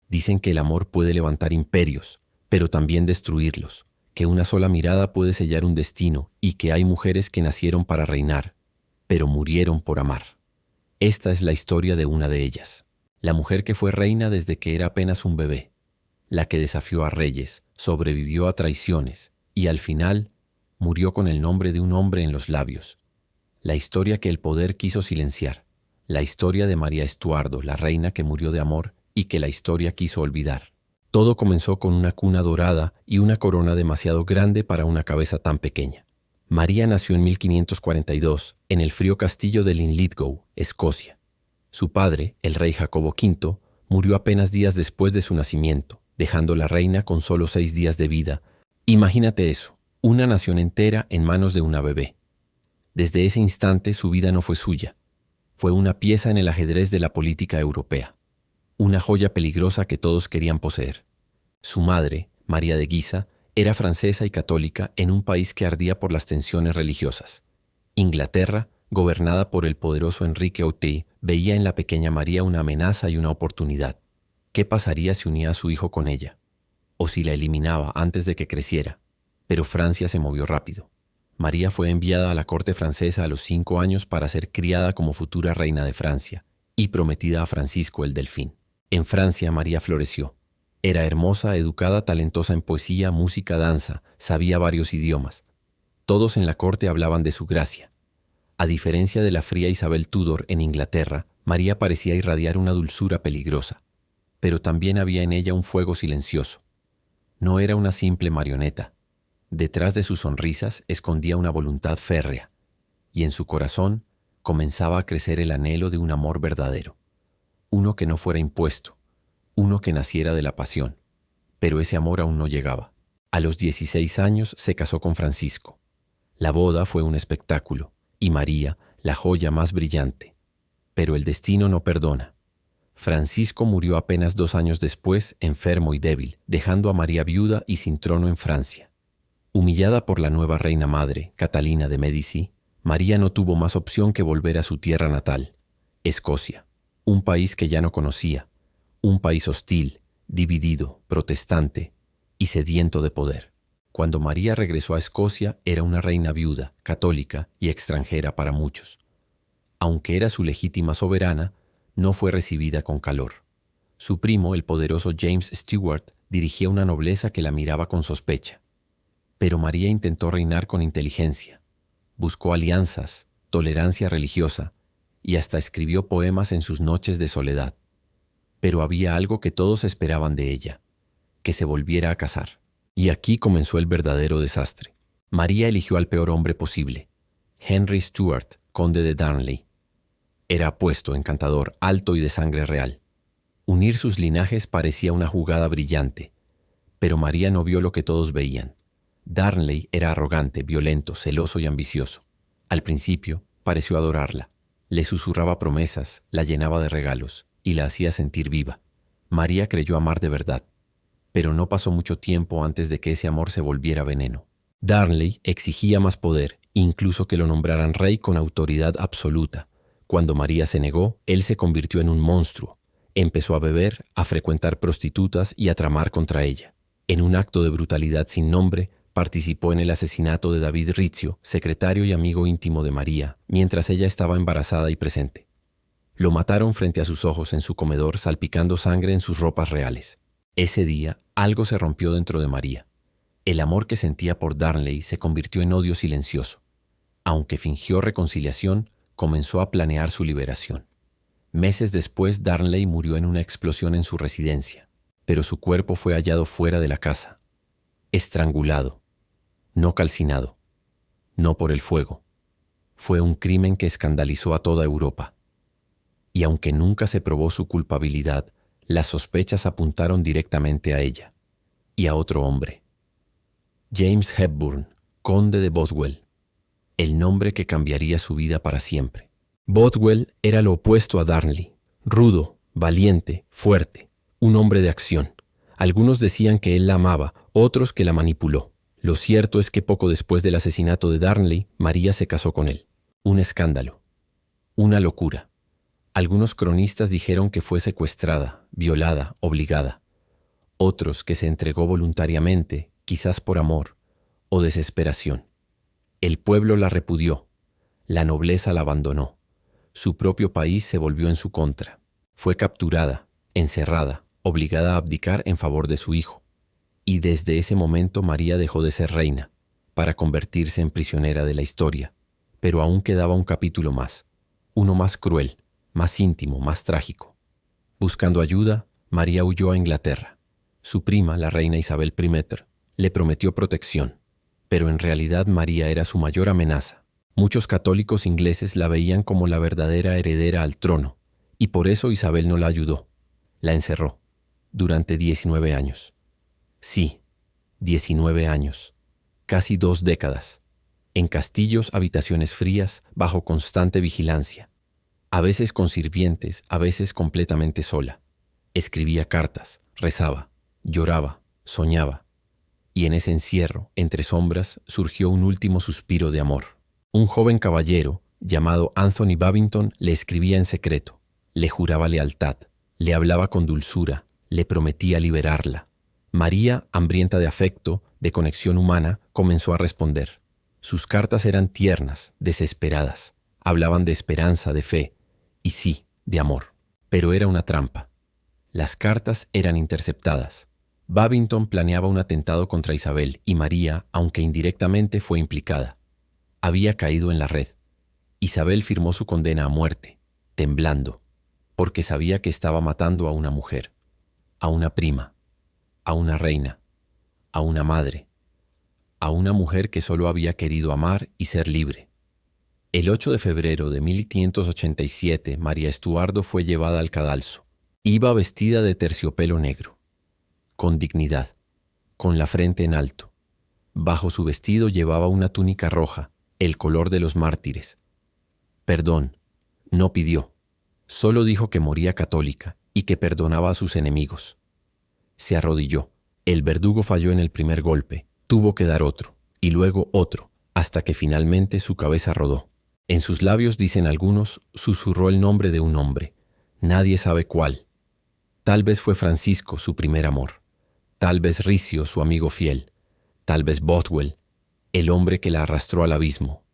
Dicen que el amor puede levantar imperios, pero también destruirlos, que una sola mirada puede sellar un destino y que hay mujeres que nacieron para reinar, pero murieron por amar. Esta es la historia de una de ellas, la mujer que fue reina desde que era apenas un bebé, la que desafió a reyes, sobrevivió a traiciones y al final murió con el nombre de un hombre en los labios. La historia que el poder quiso silenciar, la historia de María Estuardo, la reina que murió de amor y que la historia quiso olvidar. Todo comenzó con una cuna dorada y una corona demasiado grande para una cabeza tan pequeña. María nació en 1542 en el frío castillo de Linlithgow, Escocia. Su padre, el rey Jacobo V, murió apenas días después de su nacimiento, dejando la reina con solo 6 días de vida. Imagínate eso, una nación entera en manos de una bebé. Desde ese instante su vida no fue suya. Fue una pieza en el ajedrez de la política europea. Una joya peligrosa que todos querían poseer. Su madre, María de Guisa, era francesa y católica en un país que ardía por las tensiones religiosas. Inglaterra, gobernada por el poderoso Enrique VIII, veía en la pequeña María una amenaza y una oportunidad. ¿Qué pasaría si unía a su hijo con ella? O si la eliminaba antes de que creciera. Pero Francia se movió rápido. María fue enviada a la corte francesa a los 5 años para ser criada como futura reina de Francia y prometida a Francisco el Delfín. En Francia María floreció. Era hermosa, educada, talentosa en poesía, música, danza, sabía varios idiomas. Todos en la corte hablaban de su gracia. A diferencia de la fría Isabel Tudor en Inglaterra, María parecía irradiar una dulzura peligrosa, pero también había en ella un fuego silencioso. No era una simple marioneta. Detrás de sus sonrisas escondía una voluntad férrea, y en su corazón comenzaba a crecer el anhelo de un amor verdadero. Uno que no fuera impuesto, uno que naciera de la pasión. Pero ese amor aún no llegaba. A los 16 años se casó con Francisco. La boda fue un espectáculo, y María, la joya más brillante. Pero el destino no perdona. Francisco murió apenas 2 años después, enfermo y débil, dejando a María viuda y sin trono en Francia. Humillada por la nueva reina madre, Catalina de Médici, María no tuvo más opción que volver a su tierra natal, Escocia, un país que ya no conocía, un país hostil, dividido, protestante y sediento de poder. Cuando María regresó a Escocia, era una reina viuda, católica y extranjera para muchos. Aunque era su legítima soberana, no fue recibida con calor. Su primo, el poderoso James Stuart, dirigía una nobleza que la miraba con sospecha. Pero María intentó reinar con inteligencia. Buscó alianzas, tolerancia religiosa y hasta escribió poemas en sus noches de soledad. Pero había algo que todos esperaban de ella, que se volviera a casar. Y aquí comenzó el verdadero desastre. María eligió al peor hombre posible, Henry Stuart, conde de Darnley. Era apuesto, encantador, alto y de sangre real. Unir sus linajes parecía una jugada brillante, pero María no vio lo que todos veían. Darnley era arrogante, violento, celoso y ambicioso. Al principio pareció adorarla. Le susurraba promesas, la llenaba de regalos y la hacía sentir viva. María creyó amar de verdad, pero no pasó mucho tiempo antes de que ese amor se volviera veneno. Darnley exigía más poder, incluso que lo nombraran rey con autoridad absoluta. Cuando María se negó, él se convirtió en un monstruo. Empezó a beber, a frecuentar prostitutas y a tramar contra ella. En un acto de brutalidad sin nombre, participó en el asesinato de David Rizzio, secretario y amigo íntimo de María, mientras ella estaba embarazada y presente. Lo mataron frente a sus ojos en su comedor, salpicando sangre en sus ropas reales. Ese día, algo se rompió dentro de María. El amor que sentía por Darnley se convirtió en odio silencioso. Aunque fingió reconciliación, comenzó a planear su liberación. Meses después, Darnley murió en una explosión en su residencia, pero su cuerpo fue hallado fuera de la casa, estrangulado, no calcinado, no por el fuego. Fue un crimen que escandalizó a toda Europa. Y aunque nunca se probó su culpabilidad, las sospechas apuntaron directamente a ella y a otro hombre. James Hepburn, conde de Bothwell, el nombre que cambiaría su vida para siempre. Bothwell era lo opuesto a Darnley, rudo, valiente, fuerte, un hombre de acción. Algunos decían que él la amaba, otros que la manipuló. Lo cierto es que poco después del asesinato de Darnley, María se casó con él. Un escándalo, una locura. Algunos cronistas dijeron que fue secuestrada, violada, obligada. Otros que se entregó voluntariamente, quizás por amor o desesperación. El pueblo la repudió, la nobleza la abandonó. Su propio país se volvió en su contra. Fue capturada, encerrada, obligada a abdicar en favor de su hijo. Y desde ese momento María dejó de ser reina, para convertirse en prisionera de la historia. Pero aún quedaba un capítulo más, uno más cruel, más íntimo, más trágico. Buscando ayuda, María huyó a Inglaterra. Su prima, la reina Isabel I, le prometió protección, pero en realidad María era su mayor amenaza. Muchos católicos ingleses la veían como la verdadera heredera al trono, y por eso Isabel no la ayudó. La encerró, durante 19 años. Sí, 19 años, casi 2 décadas, en castillos, habitaciones frías, bajo constante vigilancia. A veces con sirvientes, a veces completamente sola. Escribía cartas, rezaba, lloraba, soñaba. Y en ese encierro, entre sombras, surgió un último suspiro de amor. Un joven caballero, llamado Anthony Babington, le escribía en secreto, le juraba lealtad, le hablaba con dulzura, le prometía liberarla. María, hambrienta de afecto, de conexión humana, comenzó a responder. Sus cartas eran tiernas, desesperadas, hablaban de esperanza, de fe, y sí, de amor. Pero era una trampa. Las cartas eran interceptadas. Babington planeaba un atentado contra Isabel y María, aunque indirectamente, fue implicada. Había caído en la red. Isabel firmó su condena a muerte, temblando, porque sabía que estaba matando a una mujer, a una prima, a una reina, a una madre, a una mujer que solo había querido amar y ser libre. El 8 de febrero de 1587, María Estuardo fue llevada al cadalso. Iba vestida de terciopelo negro, con dignidad, con la frente en alto. Bajo su vestido llevaba una túnica roja, el color de los mártires. Perdón, no pidió, solo dijo que moría católica y que perdonaba a sus enemigos. Se arrodilló. El verdugo falló en el primer golpe, tuvo que dar otro, y luego otro, hasta que finalmente su cabeza rodó. En sus labios, dicen algunos, susurró el nombre de un hombre. Nadie sabe cuál. Tal vez fue Francisco, su primer amor. Tal vez Ricio, su amigo fiel. Tal vez Bothwell, el hombre que la arrastró al abismo.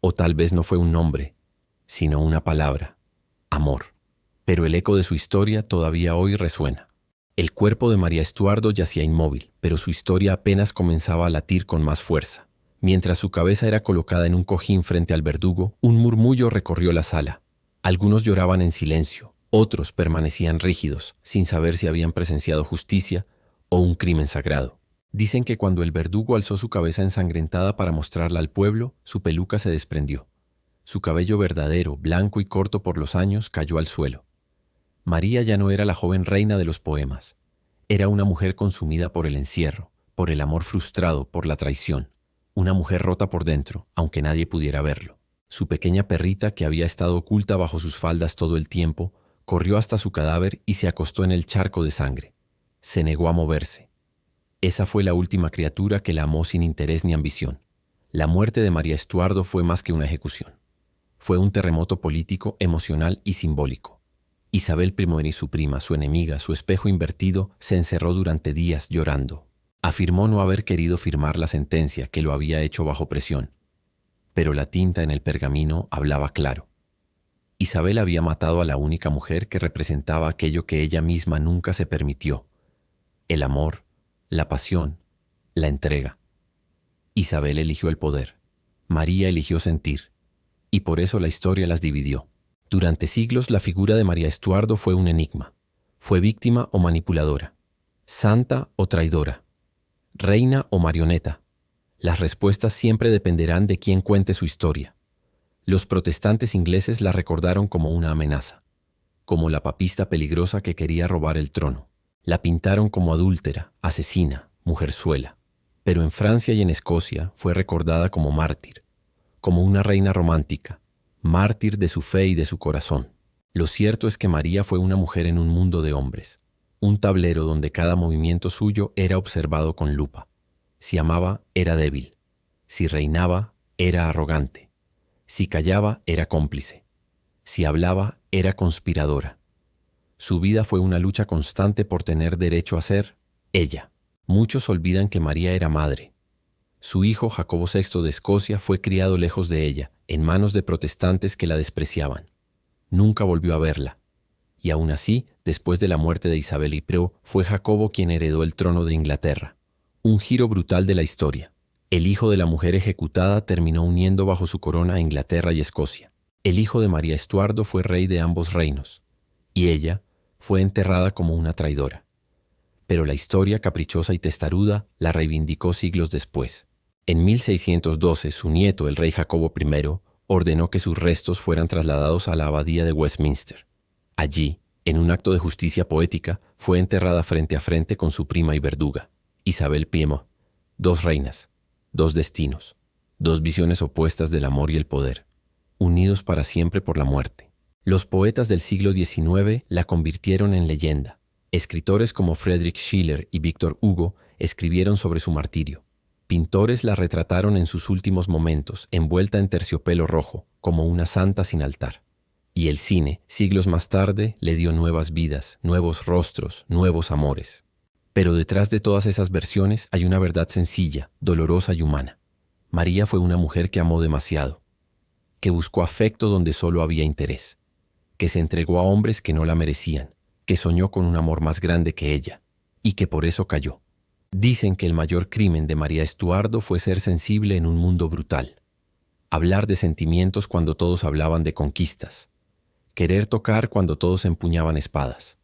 O tal vez no fue un nombre, sino una palabra, amor. Pero el eco de su historia todavía hoy resuena. El cuerpo de María Estuardo yacía inmóvil, pero su historia apenas comenzaba a latir con más fuerza. Mientras su cabeza era colocada en un cojín frente al verdugo, un murmullo recorrió la sala. Algunos lloraban en silencio, otros permanecían rígidos, sin saber si habían presenciado justicia o un crimen sagrado. Dicen que cuando el verdugo alzó su cabeza ensangrentada para mostrarla al pueblo, su peluca se desprendió. Su cabello verdadero, blanco y corto por los años, cayó al suelo. María ya no era la joven reina de los poemas. Era una mujer consumida por el encierro, por el amor frustrado, por la traición. Una mujer rota por dentro, aunque nadie pudiera verlo. Su pequeña perrita, que había estado oculta bajo sus faldas todo el tiempo, corrió hasta su cadáver y se acostó en el charco de sangre. Se negó a moverse. Esa fue la última criatura que la amó sin interés ni ambición. La muerte de María Estuardo fue más que una ejecución. Fue un terremoto político, emocional y simbólico. Isabel I y su prima, su enemiga, su espejo invertido, se encerró durante días llorando. Afirmó no haber querido firmar la sentencia, que lo había hecho bajo presión. Pero la tinta en el pergamino hablaba claro. Isabel había matado a la única mujer que representaba aquello que ella misma nunca se permitió: el amor, la pasión, la entrega. Isabel eligió el poder. María eligió sentir. Y por eso la historia las dividió. Durante siglos la figura de María Estuardo fue un enigma. Fue víctima o manipuladora, santa o traidora, reina o marioneta. Las respuestas siempre dependerán de quién cuente su historia. Los protestantes ingleses la recordaron como una amenaza, como la papista peligrosa que quería robar el trono. La pintaron como adúltera, asesina, mujerzuela. Pero en Francia y en Escocia fue recordada como mártir, como una reina romántica, mártir de su fe y de su corazón. Lo cierto es que María fue una mujer en un mundo de hombres, un tablero donde cada movimiento suyo era observado con lupa. Si amaba, era débil. Si reinaba, era arrogante. Si callaba, era cómplice. Si hablaba, era conspiradora. Su vida fue una lucha constante por tener derecho a ser ella. Muchos olvidan que María era madre. Su hijo, Jacobo VI de Escocia, fue criado lejos de ella, en manos de protestantes que la despreciaban. Nunca volvió a verla. Y aún así, después de la muerte de Isabel I, fue Jacobo quien heredó el trono de Inglaterra. Un giro brutal de la historia. El hijo de la mujer ejecutada terminó uniendo bajo su corona a Inglaterra y Escocia. El hijo de María Estuardo fue rey de ambos reinos. Y ella fue enterrada como una traidora. Pero la historia, caprichosa y testaruda, la reivindicó siglos después. En 1612, su nieto, el rey Jacobo I, ordenó que sus restos fueran trasladados a la abadía de Westminster. Allí, en un acto de justicia poética, fue enterrada frente a frente con su prima y verduga, Isabel I. Dos reinas, dos destinos, dos visiones opuestas del amor y el poder, unidos para siempre por la muerte. Los poetas del siglo XIX la convirtieron en leyenda. Escritores como Friedrich Schiller y Victor Hugo escribieron sobre su martirio. Pintores la retrataron en sus últimos momentos, envuelta en terciopelo rojo, como una santa sin altar. Y el cine, siglos más tarde, le dio nuevas vidas, nuevos rostros, nuevos amores. Pero detrás de todas esas versiones hay una verdad sencilla, dolorosa y humana. María fue una mujer que amó demasiado, que buscó afecto donde solo había interés, que se entregó a hombres que no la merecían, que soñó con un amor más grande que ella, y que por eso cayó. Dicen que el mayor crimen de María Estuardo fue ser sensible en un mundo brutal. Hablar de sentimientos cuando todos hablaban de conquistas. Querer tocar cuando todos empuñaban espadas.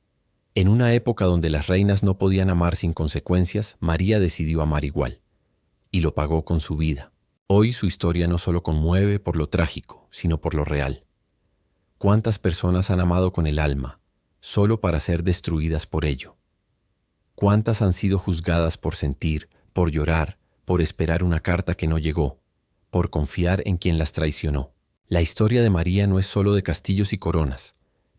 En una época donde las reinas no podían amar sin consecuencias, María decidió amar igual. Y lo pagó con su vida. Hoy su historia no solo conmueve por lo trágico, sino por lo real. ¿Cuántas personas han amado con el alma, solo para ser destruidas por ello? ¿Cuántas han sido juzgadas por sentir, por llorar, por esperar una carta que no llegó, por confiar en quien las traicionó? La historia de María no es solo de castillos y coronas,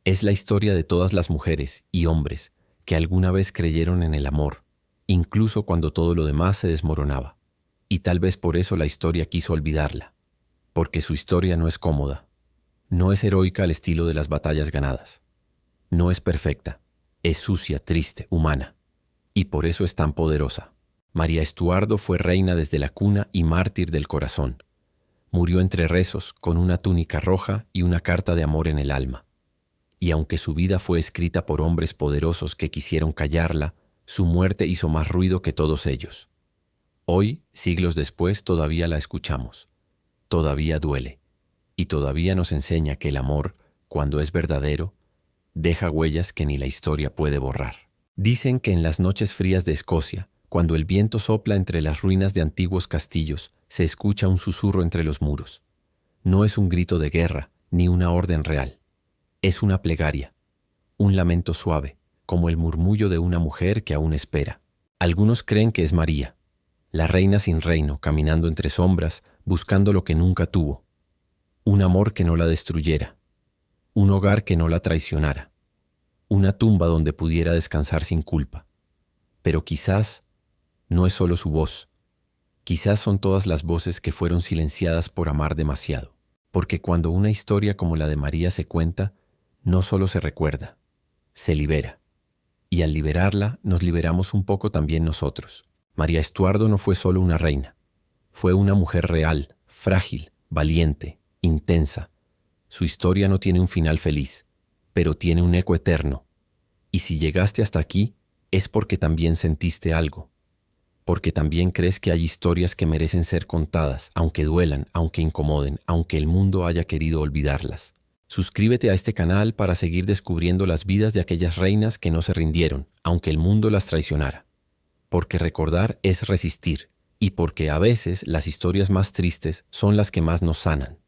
es la historia de todas las mujeres y hombres que alguna vez creyeron en el amor, incluso cuando todo lo demás se desmoronaba. Y tal vez por eso la historia quiso olvidarla, porque su historia no es cómoda, no es heroica al estilo de las batallas ganadas, no es perfecta, es sucia, triste, humana. Y por eso es tan poderosa. María Estuardo fue reina desde la cuna y mártir del corazón. Murió entre rezos, con una túnica roja y una carta de amor en el alma. Y aunque su vida fue escrita por hombres poderosos que quisieron callarla, su muerte hizo más ruido que todos ellos. Hoy, siglos después, todavía la escuchamos. Todavía duele. Y todavía nos enseña que el amor, cuando es verdadero, deja huellas que ni la historia puede borrar. Dicen que en las noches frías de Escocia, cuando el viento sopla entre las ruinas de antiguos castillos, se escucha un susurro entre los muros. No es un grito de guerra, ni una orden real. Es una plegaria, un lamento suave, como el murmullo de una mujer que aún espera. Algunos creen que es María, la reina sin reino, caminando entre sombras, buscando lo que nunca tuvo. Un amor que no la destruyera, un hogar que no la traicionara. Una tumba donde pudiera descansar sin culpa. Pero quizás no es solo su voz. Quizás son todas las voces que fueron silenciadas por amar demasiado. Porque cuando una historia como la de María se cuenta, no solo se recuerda, se libera. Y al liberarla, nos liberamos un poco también nosotros. María Estuardo no fue solo una reina. Fue una mujer real, frágil, valiente, intensa. Su historia no tiene un final feliz, pero tiene un eco eterno. Y si llegaste hasta aquí, es porque también sentiste algo. Porque también crees que hay historias que merecen ser contadas, aunque duelan, aunque incomoden, aunque el mundo haya querido olvidarlas. Suscríbete a este canal para seguir descubriendo las vidas de aquellas reinas que no se rindieron, aunque el mundo las traicionara. Porque recordar es resistir, y porque a veces las historias más tristes son las que más nos sanan.